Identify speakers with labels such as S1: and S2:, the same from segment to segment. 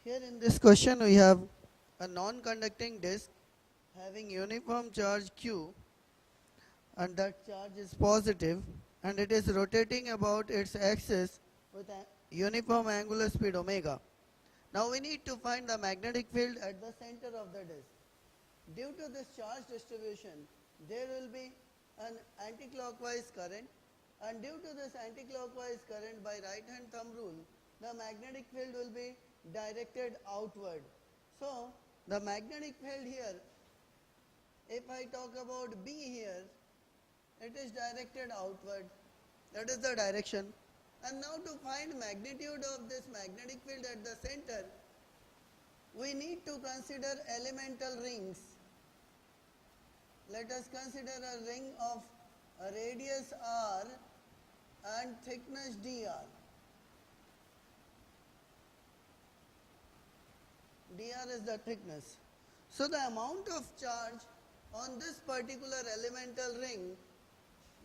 S1: Here in this question we have a non-conducting disk having uniform charge Q, and that charge is positive and it is rotating about its axis with a uniform angular speed omega. Now we need to find the magnetic field at the center of the disk. Due to this charge distribution, there will be an anticlockwise current, and due to this anticlockwise current, by right hand thumb rule, the magnetic field will be directed outward. So the magnetic field here, if I talk about B here, it is directed outward. That is the direction. And now to find magnitude of this magnetic field at the center, we need to consider elemental rings. Let us consider a ring of a radius r and thickness dr. dr is the thickness. So the amount of charge on this particular elemental ring,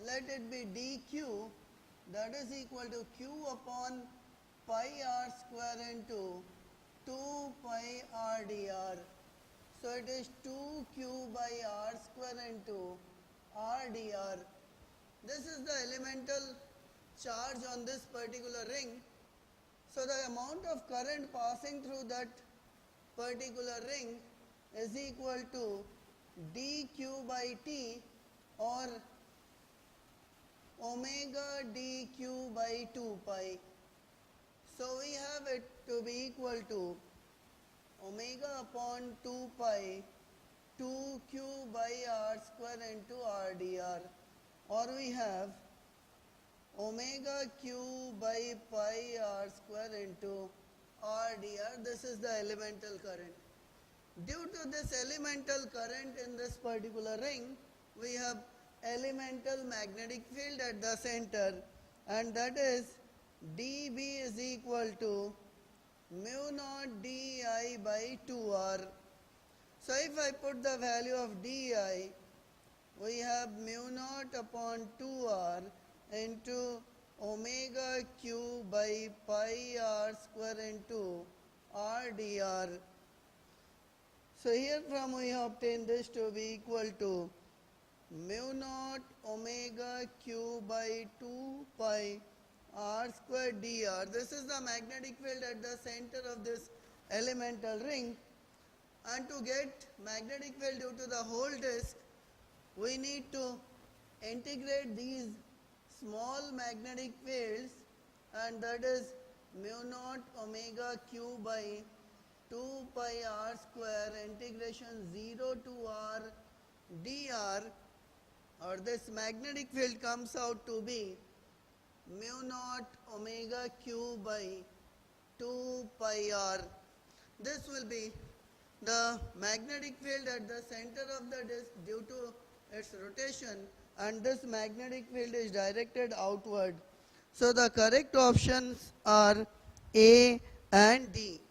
S1: let it be dq, that is equal to q upon pi r square into 2 pi r dr. So it is 2q by r square into r dr. This is the elemental charge on this particular ring. So the amount of current passing through that particular ring is equal to dq by t, or omega dq by 2 pi. So we have it to be equal to omega upon 2 pi 2q by r square into r dr, or we have omega q by pi r square into r dr. This is the elemental current. Due to this elemental current in this particular ring, we have elemental magnetic field at the center, and that is dB is equal to mu naught di by 2r. So if I put the value of di, we have mu naught upon 2r into omega q by pi r square into r dr. So here from we obtain this to be equal to mu naught omega q by 2 pi r square dr. This is the magnetic field at the center of this elemental ring, and to get magnetic field due to the whole disk, we need to integrate these small magnetic fields, and that is mu naught omega q by 2 pi r square integration 0 to r dr, or this magnetic field comes out to be mu naught omega q by 2 pi r. This will be the magnetic field at the center of the disk due to its rotation, and this magnetic field is directed outward. So the correct options are A and D.